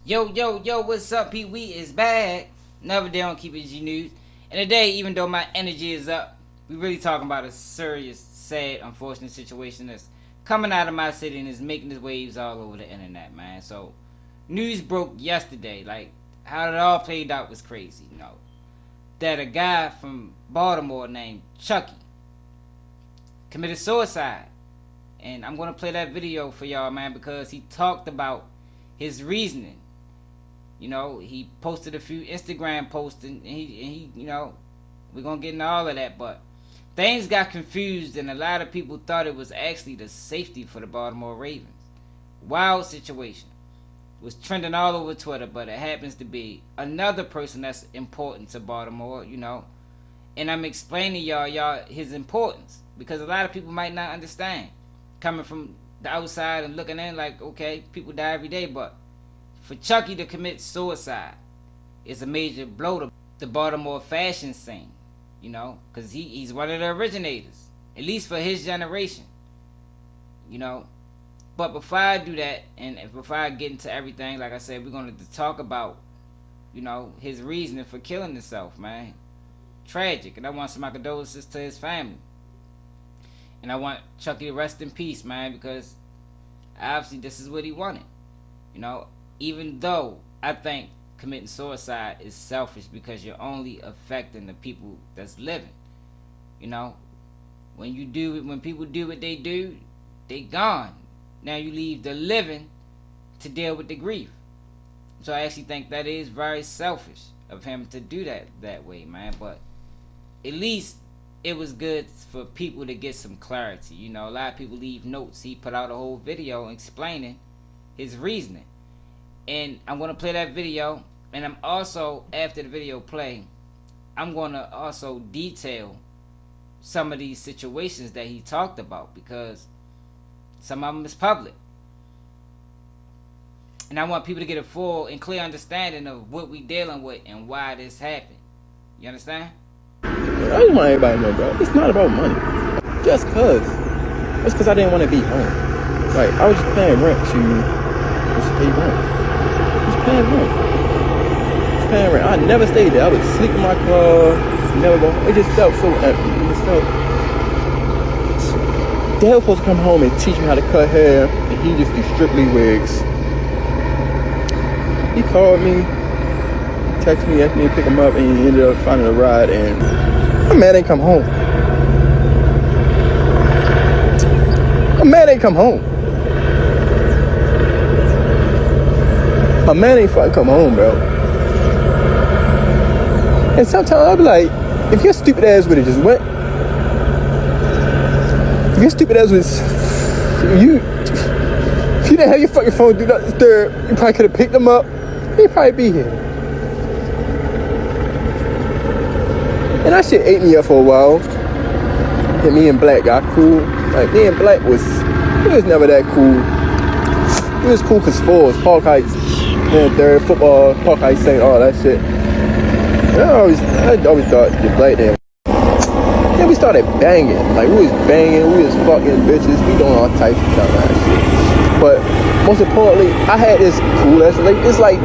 Yo, what's up, Pete? We is back. Another day on Keep It G News. And today, even though my energy is up, we really talking about a serious, sad, unfortunate situation that's coming out of my city and is making its waves all over the internet, man. So, news broke yesterday. Like, how it all played out was crazy, you know. That a guy from Baltimore named Chucky committed suicide. And I'm going to play that video for y'all, man, because he talked about his reasoning. You know, he posted a few Instagram posts and he you know, we're going to get into all of that, but things got confused and a lot of people thought it was actually the safety for the Baltimore Ravens. Wild situation. Was trending all over Twitter, but it happens to be another person that's important to Baltimore, you know. And I'm explaining y'all his importance because a lot of people might not understand. Coming from the outside and looking in like, okay, people die every day, but for Chucky to commit suicide is a major blow to the Baltimore fashion scene, you know, because he's one of the originators, at least for his generation, you know. But before I do that, and before I get into everything, like I said, we're going to talk about, you know, his reasoning for killing himself, man. Tragic, and I want some condolences to his family. And I want Chucky to rest in peace, man, because obviously this is what he wanted. You know, even though I think committing suicide is selfish because you're only affecting the people that's living. You know, when people do what they do, they gone. Now you leave the living to deal with the grief. So I actually think that is very selfish of him to do that way, man. But at least it was good for people to get some clarity. You know, a lot of people leave notes. He put out a whole video explaining his reasoning. And I'm going to play that video. And I'm also, after the video play, I'm going to also detail some of these situations that he talked about, because some of them is public. And I want people to get a full and clear understanding of what we dealing with and why this happened. You understand? I just want everybody to know, bro, it's not about money. Just cause. It's cause I didn't want to be home. Like, I was just paying rent to just pay rent. Just paying rent. Just paying rent. I never stayed there. I would sleep in my car, never go. It just felt so empty. It just felt. Dad was supposed to come home and teach me how to cut hair, and he just do strictly wigs. He called me, texted me, asked me to pick him up, and he ended up finding a ride, and my man ain't come home. My man ain't come home. My man ain't fucking come home, bro. And sometimes I'll be like, if your stupid ass would've just went, if your stupid ass was, if you didn't have your fucking phone do not disturb, you probably could have picked him up. He'd probably be here. And that shit ate me up for a while. And me and Black got cool. Like, me and Black was never that cool. It was cool cause sports, Park Heights, and third football, Park Heights, St. all that shit. And I always thought the Black damn. Then we started banging. Like, we was banging, we was fucking bitches, we doing all types of stuff and shit. But most importantly, I had this cool ass, like, it's like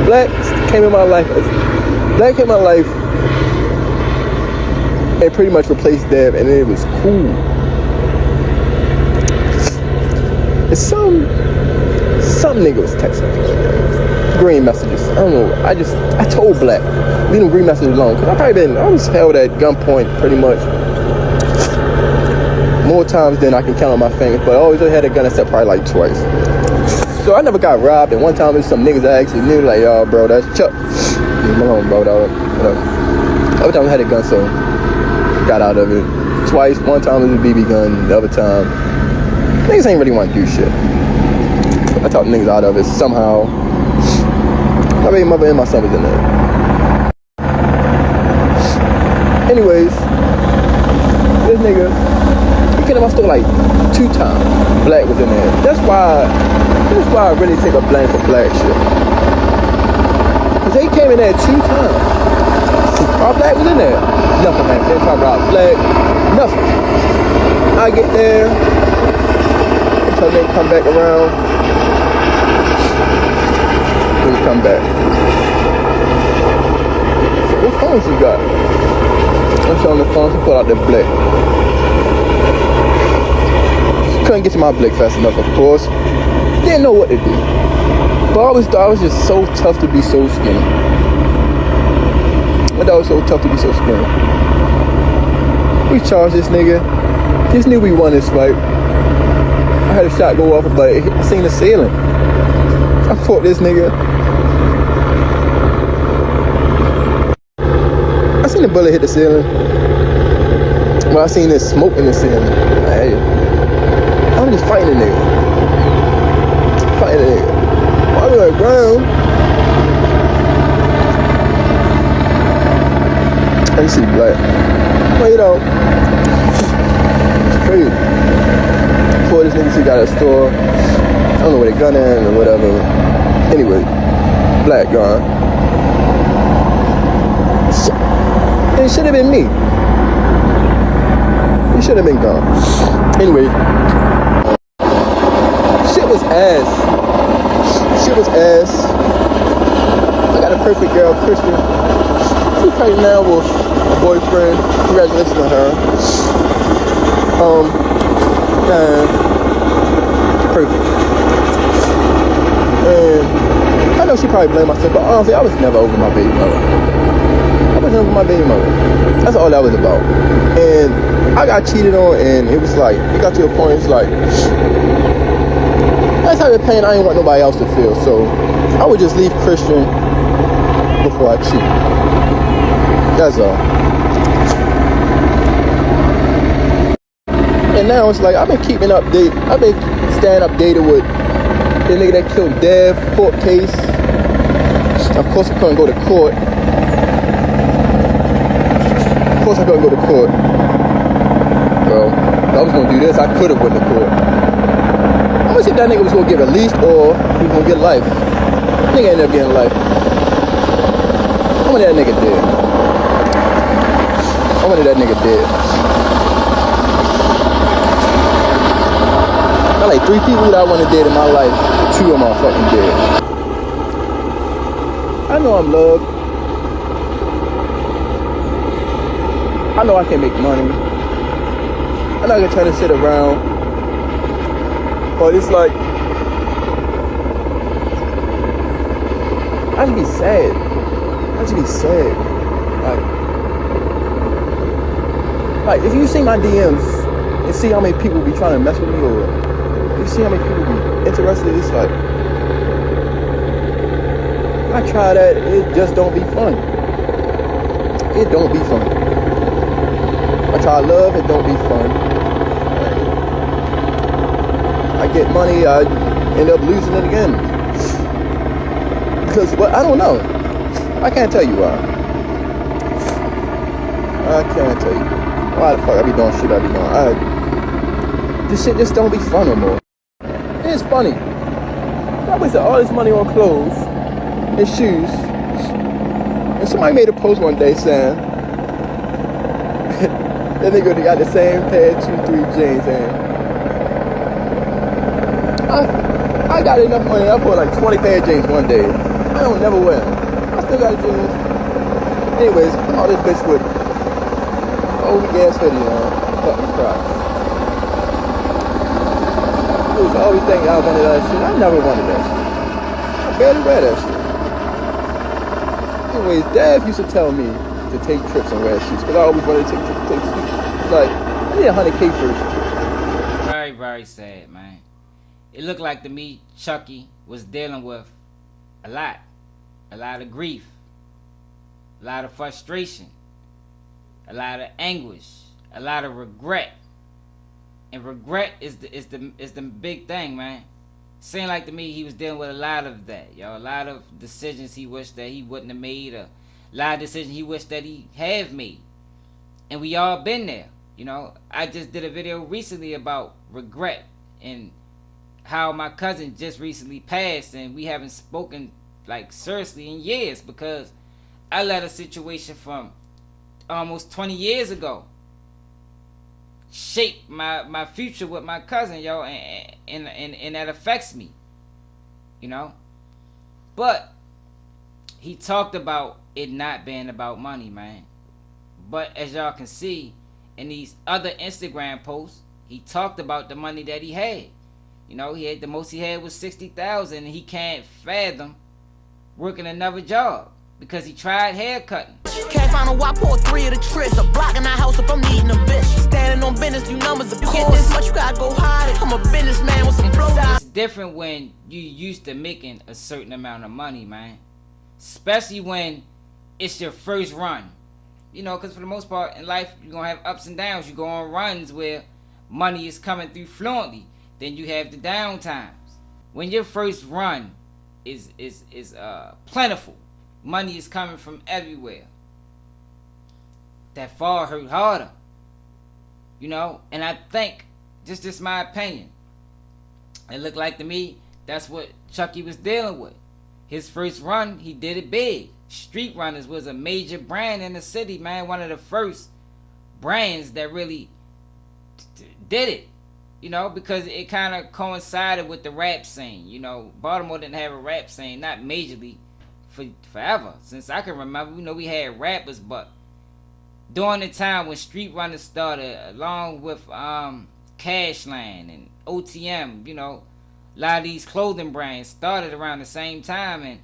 Black came in my life. Black came in my life and pretty much replaced Dev, and it was cool. And some nigga was texting me. Green messages. I don't know. I told Black, leave them green messages alone. Cause I was held at gunpoint pretty much more times than I can count on my fingers, but I always had a gun except probably like twice. So I never got robbed, and one time there's some niggas that actually knew, like, yo, bro, that's Chuck. Leave him alone, bro, dog. Other time I had a gun, so got out of it. Twice, one time it was a BB gun, the other time, niggas ain't really want to do shit. I talked niggas out of it somehow. My baby mother and my son was in there. Anyways, this nigga, he came to my store like 2 times. Black was in there. That's why I really take a blame for Black shit. Cause they came in there 2 times. All Black was in there. Nothing, man. They talk about Black. Nothing. I get there until they come back around. come back. So what phones you got? I'm showing the phone. She pulled out the blick. She couldn't get to my blick fast enough, of course. Didn't know what to do. But I always thought I was just so tough to be so skinny. I thought it was so tough to be so skinny. We charged this nigga. Just knew we won this fight. I had a shot go off, but I seen the ceiling. I fought this nigga. I seen the bullet hit the ceiling. Well, I seen this smoke in the ceiling. Hey, I'm just fighting a nigga. Fighting a nigga. I was like, ground. I see black. Wait out. It's crazy. Before this nigga got a store. I don't know where the gun is or whatever. Anyway, black gone. It should have been me. He should have been gone. Anyway, shit was ass. Shit was ass. I got a perfect girl, Christian. She's pregnant now with a boyfriend. Congratulations on her. Perfect. And I know she probably blamed myself, but honestly, I was never over my baby mother. I was over my baby mother. That's all that was about. And I got cheated on, and it was like, it got to a point, it's like, that type of pain I ain't want nobody else to feel. So I would just leave Christian before I cheat. That's all. And now it's like, I've been keeping updated. I've been staying updated with the nigga that killed Dev, court case. Of course I couldn't go to court. Of course I couldn't go to court. Well, if I was gonna do this, I could have went to court. I'm gonna see if that nigga was gonna get released or he was gonna get life. Nigga ended up getting life. I wanted that nigga dead. I wanted that nigga dead. I like 3 people that I wanted dead in my life. 2 of them are fucking dead. I know I'm loved. I know I can make money. I'm not gonna try to sit around. But it's like, I just be sad. I just be sad. Like if you see my DMs and see how many people be trying to mess with me, or you see how many people be interested, it's like, I try that, it just don't be fun. It don't be fun. I try love, it don't be fun. I get money, I end up losing it again. Because, well, I don't know. I can't tell you why. I can't tell you. Why the fuck I be doing shit I be doing? This shit just don't be fun no more. It's funny. I wasted all this money on clothes and shoes. And somebody made a post one day saying, that nigga got the same pair of 2-3 jeans and I got enough money. I bought like 20 pair of jeans one day. I don't never wear them. I still got jeans. Anyways, all this bitch with old gas hoodie on. Fucking Crocs. I was always thinking I wanted that shit. I never wanted that shit. I barely wear that shit. Anyways, Dad used to tell me to take trips and wear shoes because I always wanted to take trips. It's like, I need 100K first. Very, very sad, man. It looked like to me Chucky was dealing with a lot of grief, a lot of frustration, a lot of anguish, a lot of regret. And regret is the big thing, man. Seemed like to me he was dealing with a lot of that, yo. A lot of decisions he wished that he wouldn't have made, a lot of decisions he wished that he had made. And we all been there, you know. I just did a video recently about regret and how my cousin just recently passed and we haven't spoken like seriously in years because I let a situation from almost 20 years ago shape my future with my cousin, yo, and that affects me, you know. But he talked about it not being about money, man. But as y'all can see in these other Instagram posts, he talked about the money that he had. You know, he had the most he had was 60,000, and he can't fathom working another job because he tried haircutting. Can't find a why pour 3 of the tricks. A block in the house if I'm needing a bitch. Standing on business, you numbers. If you get this much, you gotta go hide it. I'm a businessman with some blow. It's different when you used to making a certain amount of money, man. Especially when it's your first run. You know, because for the most part in life, you're going to have ups and downs. You go on runs where money is coming through fluently. Then you have the down times. When your first run is plentiful, money is coming from everywhere, that fall hurt harder. You know, and I think, just my opinion, it looked like to me that's what Chucky was dealing with. His first run, he did it big. Street Runners was a major brand in the city, man. One of the first brands that really did it, you know, because it kind of coincided with the rap scene. You know, Baltimore didn't have a rap scene, not majorly, for forever. Since I can remember, you know, we had rappers, but during the time when Street Runners started, along with Cashland and OTM, you know, a lot of these clothing brands started around the same time, and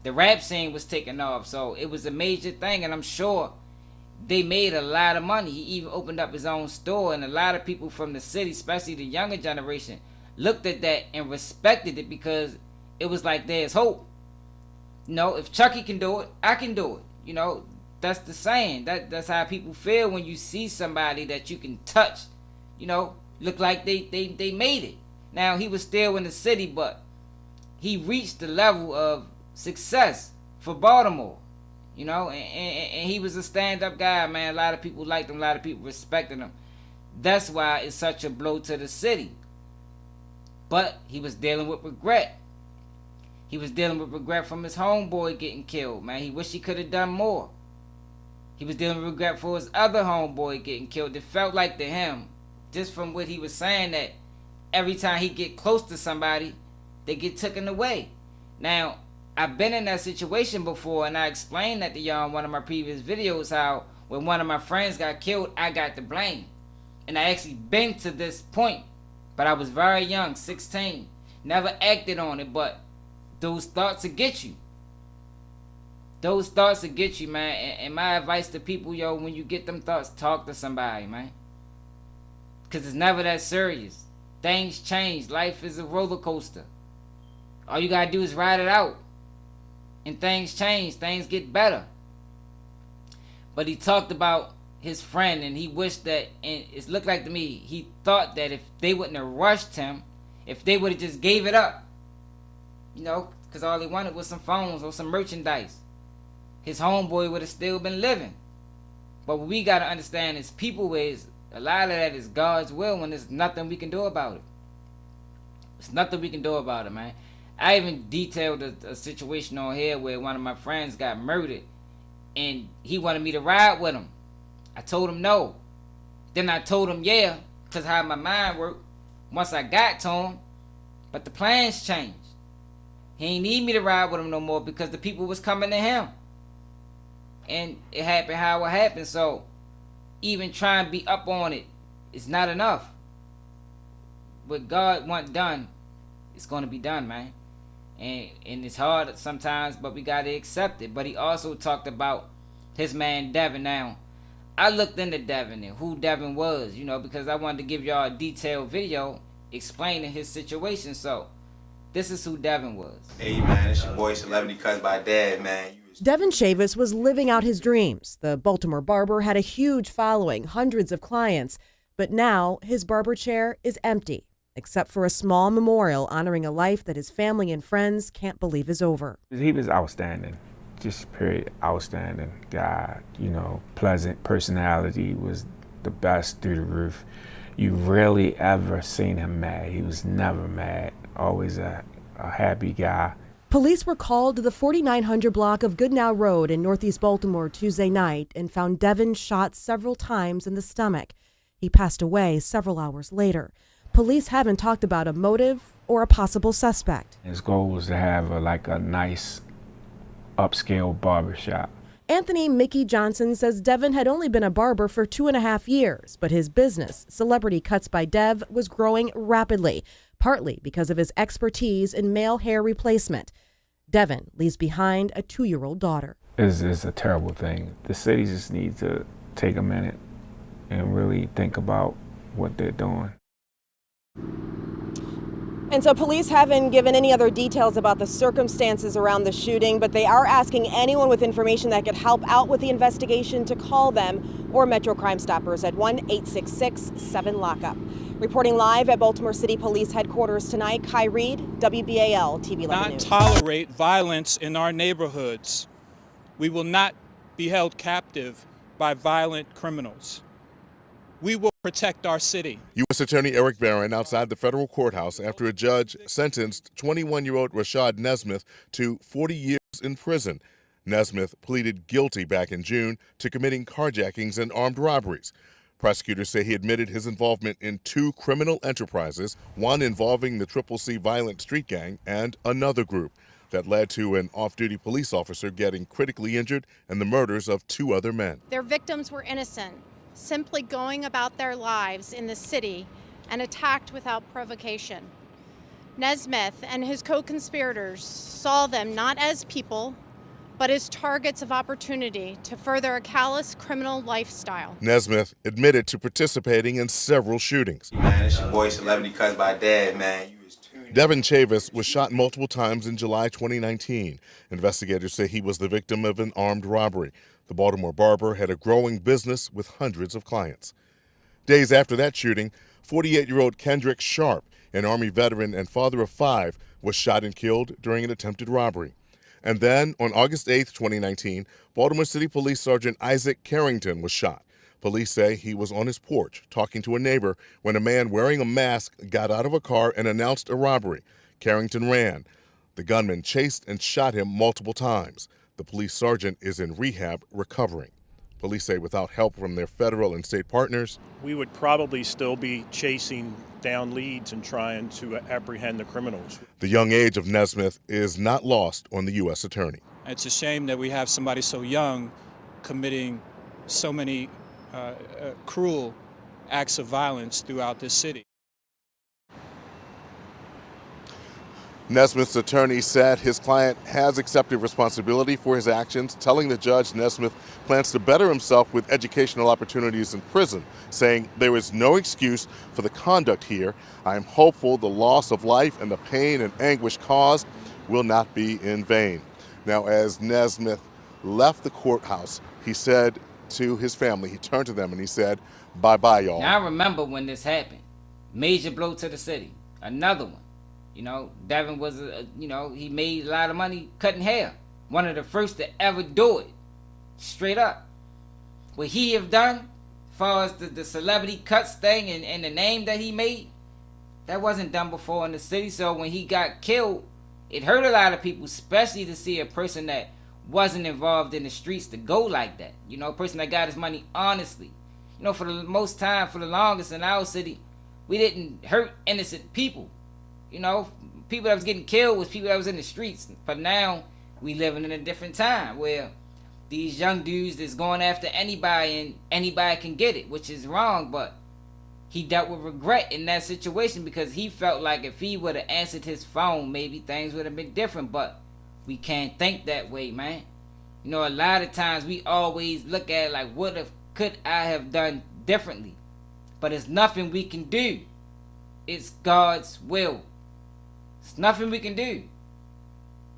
the rap scene was taking off. So it was a major thing, and I'm sure they made a lot of money. He even opened up his own store, and a lot of people from the city, especially the younger generation, looked at that and respected it because it was like, there's hope. You know, if Chucky can do it, I can do it. You know, that's the saying. That's how people feel when you see somebody that you can touch, you know, look like they made it. Now, he was still in the city, but he reached the level of success for Baltimore, you know, and he was a stand-up guy, man. A lot of people liked him, a lot of people respected him. That's why it's such a blow to the city. But he was dealing with regret. He was dealing with regret from his homeboy getting killed, man. He wished he could have done more. He was dealing with regret for his other homeboy getting killed. It felt like to him, just from what he was saying, that every time he get close to somebody, they get taken away. Now, I've been in that situation before, and I explained that to y'all in one of my previous videos, how when one of my friends got killed, I got the blame. And I actually been to this point, but I was very young, 16. Never acted on it, but those thoughts will get you. Those thoughts will get you, man. And my advice to people, yo, when you get them thoughts, talk to somebody, man. Because it's never that serious. Things change. Life is a roller coaster. All you gotta do is ride it out. And things change. Things get better. But he talked about his friend, and he wished that, and it looked like to me, he thought that if they wouldn't have rushed him, if they would have just gave it up, you know, because all he wanted was some phones or some merchandise, his homeboy would have still been living. But what we got to understand is people is, a lot of that is God's will, when there's nothing we can do about it. There's nothing we can do about it, man. I even detailed a situation on here where one of my friends got murdered, and he wanted me to ride with him. I told him no. Then I told him yeah, because how my mind worked once I got to him. But the plans changed. He ain't need me to ride with him no more because the people was coming to him. And it happened how it happened. So even trying to be up on it is not enough. What God want done, it's going to be done, man. And it's hard sometimes, but we got to accept it. But he also talked about his man Devon. Now, I looked into Devon and who Devon was, you know, because I wanted to give y'all a detailed video explaining his situation. So this is who Devon was. Hey man, it's your boy Celebrity Cuts by Dad, man. Devon Chavis was living out his dreams. The Baltimore barber had a huge following, hundreds of clients, but now his barber chair is empty, except for a small memorial honoring a life that his family and friends can't believe is over. He was outstanding, just period, outstanding guy, you know, pleasant personality, was the best through the roof. You rarely ever seen him mad. He was never mad, always a happy guy. Police were called to the 4900 block of Goodnow Road in Northeast Baltimore Tuesday night and found Devon shot several times in the stomach. He passed away several hours later. Police haven't talked about a motive or a possible suspect. His goal was to have a nice upscale barbershop. Anthony Mickey Johnson says Devon had only been a barber for 2.5 years, but his business, Celebrity Cuts by Dev, was growing rapidly, partly because of his expertise in male hair replacement. Devon leaves behind a 2-year-old daughter. It's a terrible thing. The city just needs to take a minute and really think about what they're doing. And so police haven't given any other details about the circumstances around the shooting, but they are asking anyone with information that could help out with the investigation to call them or Metro Crime Stoppers at 1-866-7-LOCK-UP. Reporting live at Baltimore City Police Headquarters tonight, Kai Reed, WBAL TV 11 Not News. tolerate violence in our neighborhoods. We will not be held captive by violent criminals. We will protect our city. U.S. Attorney Eric Barron outside the federal courthouse after a judge sentenced 21-year-old Rashad Nesmith to 40 years in prison. Nesmith pleaded guilty back in June to committing carjackings and armed robberies. Prosecutors say he admitted his involvement in 2 criminal enterprises, one involving the CCC violent street gang and another group that led to an off-duty police officer getting critically injured and the murders of 2 other men. Their victims were innocent, simply going about their lives in the city and attacked without provocation. Nesmith and his co-conspirators saw them not as people, but as targets of opportunity to further a callous criminal lifestyle. Nesmith admitted to participating in several shootings. Man, it's your boy Celebrity Cuts by Dad, man. You was tuned. Devon Chavis was shot multiple times in July 2019. Investigators say he was the victim of an armed robbery. The Baltimore barber had a growing business with hundreds of clients. Days after that shooting, 48-year-old Kendrick Sharp, an Army veteran and father of 5, was shot and killed during an attempted robbery. And then, on August 8, 2019, Baltimore City Police Sergeant Isaac Carrington was shot. Police say he was on his porch talking to a neighbor when a man wearing a mask got out of a car and announced a robbery. Carrington ran. The gunman chased and shot him multiple times. The police sergeant is in rehab recovering. Police say without help from their federal and state partners, we would probably still be chasing down leads and trying to apprehend the criminals. The young age of Nesmith is not lost on the U.S. attorney. It's a shame that we have somebody so young committing so many cruel acts of violence throughout this city. Nesmith's attorney said his client has accepted responsibility for his actions, telling the judge Nesmith plans to better himself with educational opportunities in prison, saying there is no excuse for the conduct here. I am hopeful the loss of life and the pain and anguish caused will not be in vain. Now, as Nesmith left the courthouse, he said to his family, he turned to them and he said, bye-bye, y'all. Now, I remember when this happened. Major blow to the city. Another one. You know, Devon was, he made a lot of money cutting hair. One of the first to ever do it. Straight up. What he have done, as far as the celebrity cuts thing and the name that he made, that wasn't done before in the city. So when he got killed, it hurt a lot of people, especially to see a person that wasn't involved in the streets to go like that. You know, a person that got his money honestly. You know, for the most time, for the longest in our city, we didn't hurt innocent people. You know, people that was getting killed was people that was in the streets. But now we living in a different time where these young dudes that's going after anybody and anybody can get it, which is wrong. But he dealt with regret in that situation because he felt like if he would have answered his phone, maybe things would have been different. But we can't think that way, man. You know, a lot of times we always look at it like, what if, could I have done differently? But it's nothing we can do. It's God's will. It's nothing we can do.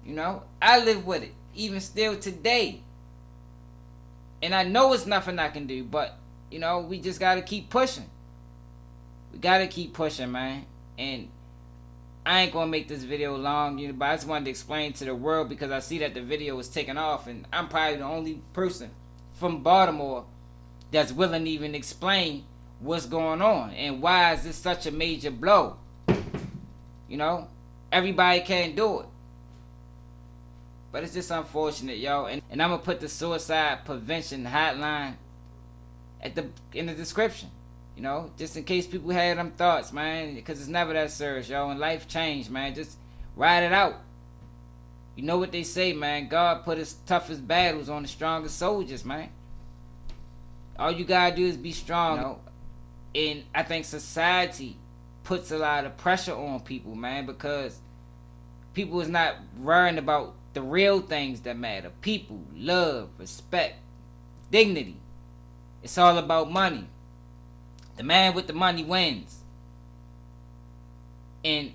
You know, I live with it, even still today. And I know it's nothing I can do, but, you know, we just got to keep pushing. We got to keep pushing, man. And I ain't going to make this video long, but I just wanted to explain to the world because I see that the video was taken off, and I'm probably the only person from Baltimore that's willing to even explain what's going on and why is this such a major blow. You know? Everybody can't do it. But it's just unfortunate, yo. And I'm going to put the suicide prevention hotline in the description. You know, just in case people had them thoughts, man. Because it's never that serious, yo. And life changed, man. Just ride it out. You know what they say, man. God put his toughest battles on the strongest soldiers, man. All you gotta do is be strong, you know? And I think society puts a lot of pressure on people, man, because people is not worrying about the real things that matter. People, love, respect, dignity. It's all about money. The man with the money wins. And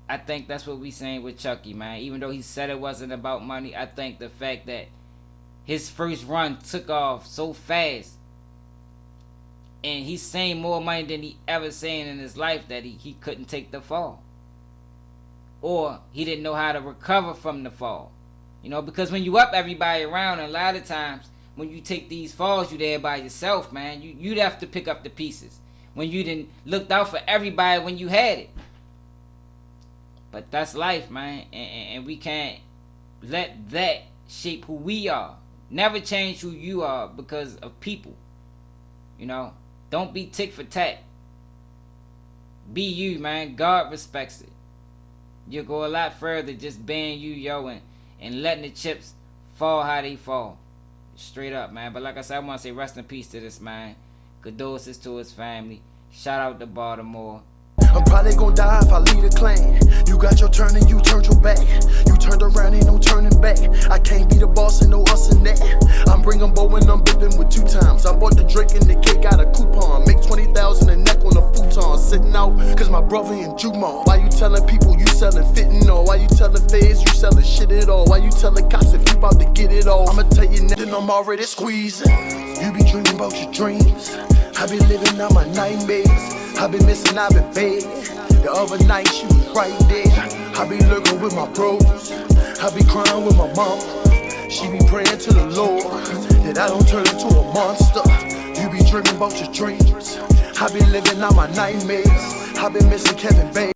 I think that's what we saying with Chucky, man. Even though he said it wasn't about money, I think the fact that his first run took off so fast, and he's saying more money than he ever seen in his life, that he couldn't take the fall. Or he didn't know how to recover from the fall. You know, because when you up everybody around, and a lot of times when you take these falls, you there by yourself, man. You'd have to pick up the pieces when you didn't looked out for everybody when you had it. But that's life, man, and we can't let that shape who we are. Never change who you are because of people. You know, don't be tick for tat. Be you, man. God respects it. You'll go a lot further just being you, yo, and letting the chips fall how they fall. Straight up, man. But like I said, I want to say rest in peace to this man. Condolences to his family. Shout out to Baltimore. I'm probably gonna die if I lead a clan. You got your turn and you turned your back. You turned around, ain't no turning back. I can't be the boss and no us and that. I'm bringing bow and I'm bipping with 2 times. I bought the drink and the cake, got a coupon. Make 20,000 a neck on a futon. Sitting out, cause my brother in Jumon. Why you telling people you selling fitting all? Why you telling feds you selling shit at all? Why you telling cops if you about to get it all? I'ma tell you nothing, I'm already squeezing. You be dreaming about your dreams. I be living out my nightmares. I been missing, I been bad. The other night she was right there. I be lurking with my bros. I be crying with my mom. She be praying to the Lord that I don't turn into a monster. You be dreaming about your dreams. I be living out my nightmares. I been missing Kevin Bates.